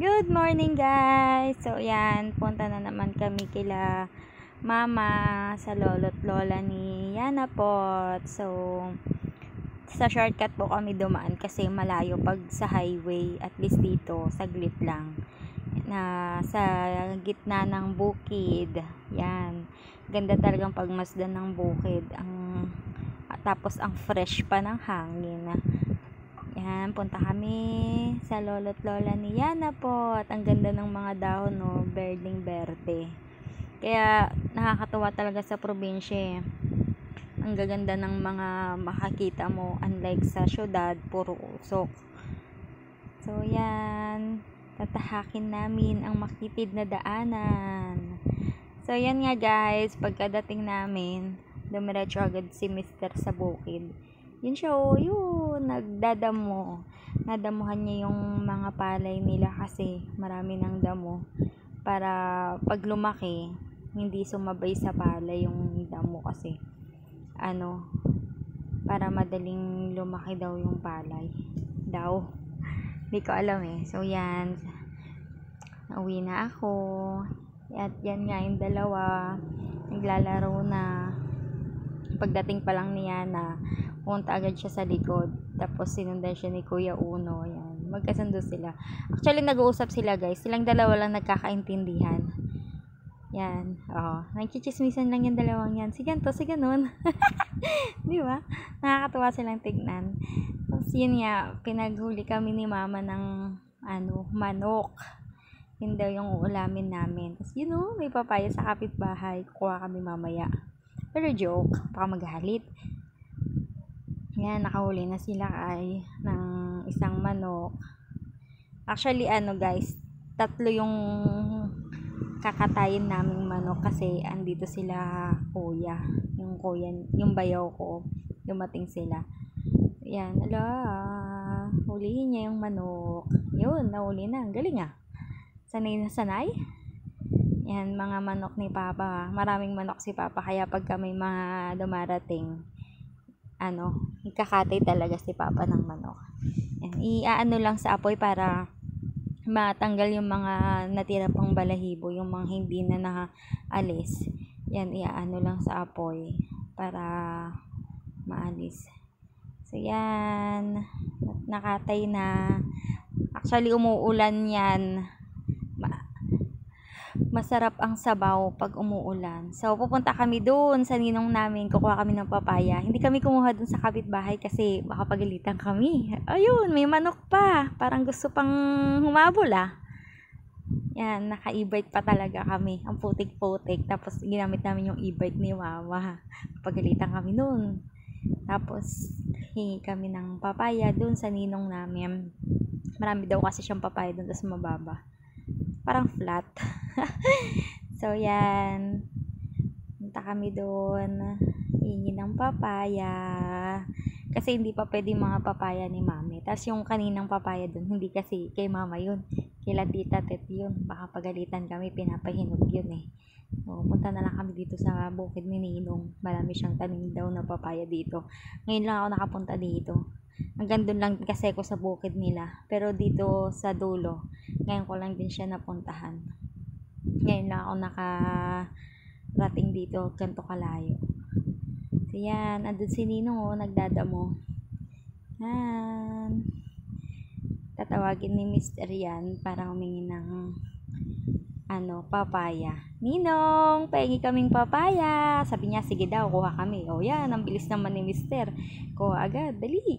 Good morning guys! So yan, punta na naman kami kila mama sa lolo't lola ni Yana Pot. So sa shortcut po kami dumaan kasi malayo pag sa highway, at least dito saglit lang na sa gitna ng bukid. Yan, ganda talagang pagmasdan ng bukid, tapos ang fresh pa ng hangin. Yan, punta kami sa lolo't lola ni Yana po. At ang ganda ng mga dahon, no, berdeng berde. Kaya nakakatuwa talaga sa probinsya. Ang gaganda ng mga makakita mo, unlike sa syudad, puro usok. So yan, tatahakin namin ang makitid na daanan. So yan nga guys, pagkadating namin, dumiretso agad si Mr. sa bukid. Yun siya, yun, nagdadamo. Nadamuhan niya yung mga palay nila kasi marami ng damo. Para pag lumaki, hindi sumabay sa palay yung damo kasi. Para madaling lumaki daw yung palay. Hindi ko alam eh. So yan, nauwi na ako. At yan nga yung dalawa, naglalaro na. Pagdating pa lang ni Yana, punta agad siya sa likod. Tapos sinundan siya ni Kuya Uno. Yan, magkasundo sila. Actually, nag-uusap sila guys. Silang dalawa lang nagkakaintindihan. Yan, nagchichismisan lang yung dalawang yan. Si ganito, si ganon. Di ba? Nakakatuwa silang tignan. Tapos yun nga, pinaghuli kami ni mama ng manok. Yun daw yung uulamin namin. Tapos may papaya sa kapitbahay. Kukuha kami mamaya. Pero joke, baka maghalit. Yan, nakahuli na sila ng isang manok. Actually, guys, 3 yung kakatayin naming manok kasi andito sila kuya. Yung bayaw ko, dumating sila. Yan, hulihin niya yung manok. Yun, nahuli na. Galing Sanay na sanay. Yan, mga manok ni Papa. Maraming manok si Papa. Kaya pag kami mga dumarating, ikakatay talaga si Papa ng manok. Yan, iaano lang sa apoy para matanggal yung mga natira pang balahibo, yung mga hindi na naalis. Yan, iaano lang sa apoy para maalis. So, yan. Nakatay na. Actually, umuulan yan. Masarap ang sabaw pag umuulan. So, pupunta kami doon sa ninong namin. Kukuha kami ng papaya. Hindi kami kumuha doon sa kapitbahay kasi baka pagalitan kami. Ayun, may manok pa. Parang gusto pang humabol Yan, naka-e-bike pa talaga kami. Ang putik-putik. Tapos, ginamit namin yung e-bike ni mama. Pagalitan kami noon. Tapos, hingi kami ng papaya doon sa ninong namin. Marami daw kasi siyang papaya doon. Tapos, mababa. Parang flat. So, yan. Punta kami doon. Hingi ng papaya. Kasi hindi pa pwede mga papaya ni mami. Tapos yung kaninang papaya doon, hindi kasi kay mama yun. Kila tita Tet yun. Baka pagalitan kami, pinapahinog yun eh. So, punta na lang kami dito sa bukid ni Ninong. Marami siyang tanim daw na papaya dito. Ngayon lang ako nakapunta dito. Hanggang doon lang kasi ako sa bukid nila. Pero dito sa dulo, ngayon ko lang din siya napuntahan. Ngayon lang ako nakarating dito, ganito kalayo. So yan, andun si Ninong nagdadamo. Yan. Tatawagin ni Mr. yan para humingi ng papaya. Ninong, pahingi kaming papaya. Sabi niya, sige daw, kuha kami. Yan, ang bilis naman ni Mr. Kuha agad, dali.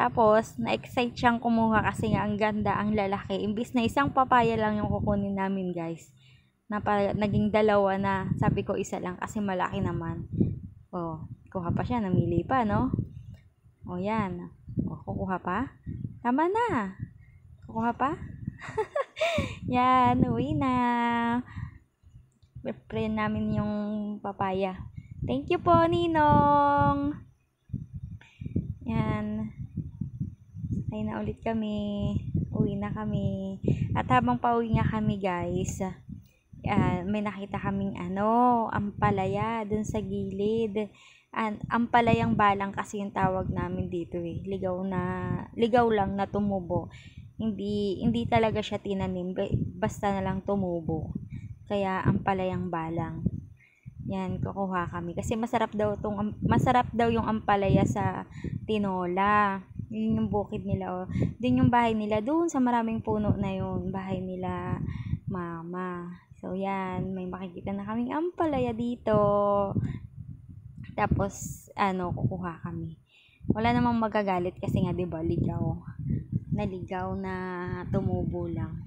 Tapos, na-excite siyang kumuha kasi nga ang ganda, ang lalaki. Imbis na isang papaya lang yung kukunin namin, guys. Naging 2 na. Sabi ko 1 lang kasi malaki naman. Kuha pa siya, namili pa, no? Yan. Kukuha pa? Tama na. Kukuha pa? Yan, uwi na. Pre namin yung papaya. Thank you po, Ninong. Yan. Sakay na ulit kami. Uwi na kami. At habang pauwi nga kami, guys, may nakita kaming ampalaya dun sa gilid. Ampalayang balang kasi yung tawag namin dito eh. Ligaw lang na tumubo. hindi talaga siya tinanim, basta na lang tumubo. Kaya ampalayang balang. Yan, kukuha kami. Kasi masarap daw yung ampalaya sa tinola. Yun yung bukid nila. Oh. Doon yung bahay nila. Doon sa maraming puno na yun. Bahay nila mama. So, yan. May makikita na kaming ampalaya dito. Tapos, kukuha kami. Wala namang magagalit kasi nga, diba, ligaw. Naligaw na tumubo lang.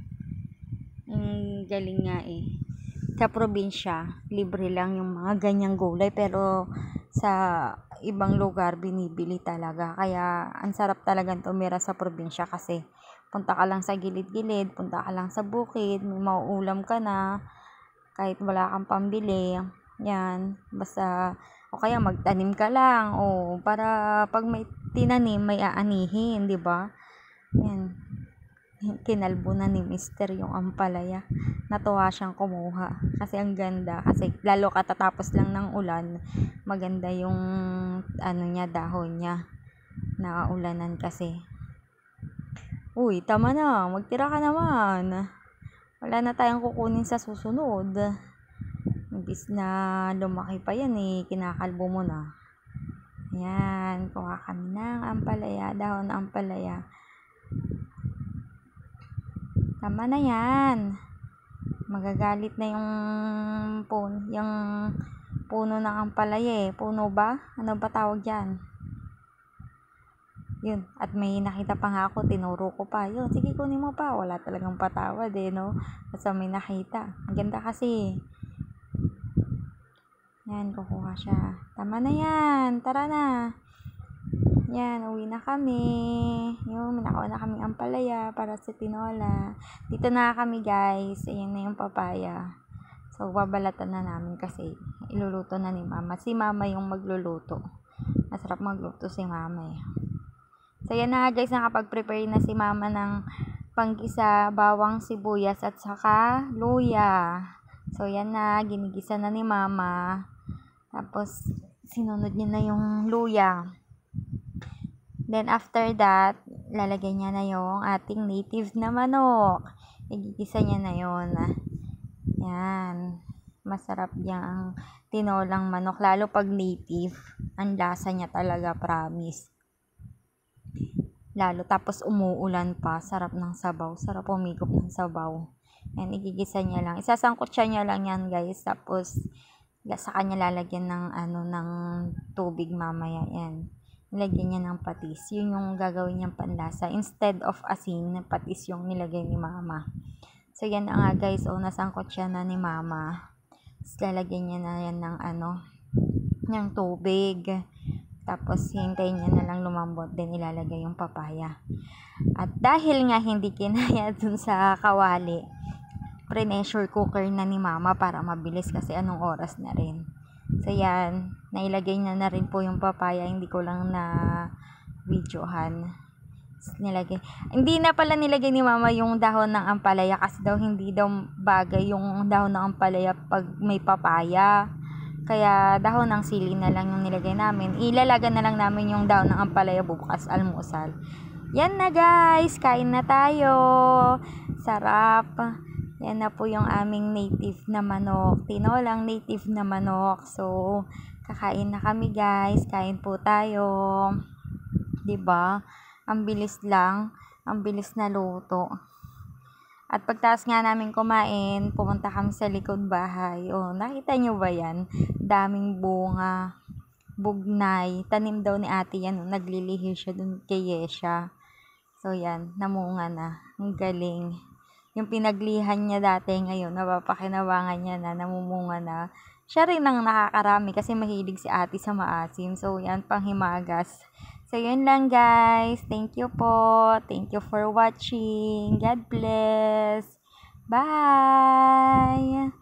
Galing nga eh. Sa probinsya, libre lang yung mga ganyang gulay, pero sa ibang lugar binibili talaga. Kaya ang sarap talagang tumira sa probinsya kasi punta ka lang sa gilid-gilid, punta ka lang sa bukid, may mauulam ka na kahit wala kang pambili. Yan, basta o kaya magtanim ka lang o para pag may tinanim may aanihin, 'di ba? Yan. Kinalbo na ni Mister yung ampalaya. Natuwa siyang kumuha kasi ang ganda, kasi lalo katatapos lang ng ulan, maganda yung niya, dahon niya, nakaulanan kasi. Uy, tama na, magtira ka naman, wala na tayong kukunin sa susunod. Imbis na lumaki pa yan kinakalbo mo na. Yan, kuha kami ng ampalaya, dahon ng ampalaya. Tama na yan. Magagalit na yung puno ng ampalaya eh. Puno ba? Ano ba tawag dyan? Yun. At may nakita pa nga ako, tinuro ko pa. Yun, sige kunin mo pa. Wala talagang patawad no? Basta may nakita. Ang ganda kasi. Yan, kukuha siya. Tama na yan. Tara na. Yan, uwi na kami. Yung, nakuha na kaming ampalaya para sa tinola. Dito na kami guys. Ayan na yung papaya. So, babalatan na namin kasi iluluto na ni mama. Si mama yung magluluto. Masarap magluto si mama eh. So, yan na guys. Nakapag-prepare na si mama ng panggisa, bawang, sibuyas at saka luya. So, yan na. Ginigisa na ni mama. Tapos, sinunod niya na yung luya. Then, after that, lalagay niya na yung ating native na manok. Igigisa niya na yun. Yan. Masarap yung tinolang manok. Lalo pag native. Ang lasa niya talaga, promise. Lalo, tapos umuulan pa. Sarap ng sabaw. Sarap umigop ng sabaw. Yan, igigisa niya lang. Isasangkot niya lang yan, guys. Tapos, sa kanya lalagyan ng tubig mamaya. Yan. Nilagyan niya ng patis. Yun yung gagawin niyang panlasa. Instead of asin, patis yung nilagay ni mama. So, yan na nga guys. Nasangkot siya na ni mama. Tapos, lalagyan niya na yan ng tubig. Tapos, hintayin niya na lang lumambot. Then, ilalagay yung papaya. At dahil nga hindi kinaya dun sa kawali, pre-pressure cooker na ni mama para mabilis kasi anong oras na rin. So, yan. Nailagay na rin po yung papaya. Hindi ko lang na videohan. Nilagay. Hindi na pala nilagay ni mama yung dahon ng ampalaya kasi daw hindi daw bagay yung dahon ng ampalaya pag may papaya. Kaya dahon ng sili na lang yung nilagay namin. Ilalagan na lang namin yung dahon ng ampalaya bukas almusal. Yan na guys. Kain na tayo. Sarap. Yan na po yung aming native na manok. Tinolang native na manok. So, kakain na kami guys. Kain po tayo. 'Di ba? Ang bilis lang. Ang bilis na luto. At pagtaas nga namin kumain, pumunta kami sa likod bahay. Nakita nyo ba yan? Daming bunga. Bugnay. Tanim daw ni ate yan. Naglilihi siya dun kay Yesha. So, yan. Namunga na. Ang galing. Yung pinaglihan niya dati ngayon, napapakinabangan niya na, namumunga na. Siya rin ang nakakarami kasi mahilig si ate sa maasim. So, yan, panghimagas. So, yun lang guys. Thank you po. Thank you for watching. God bless. Bye!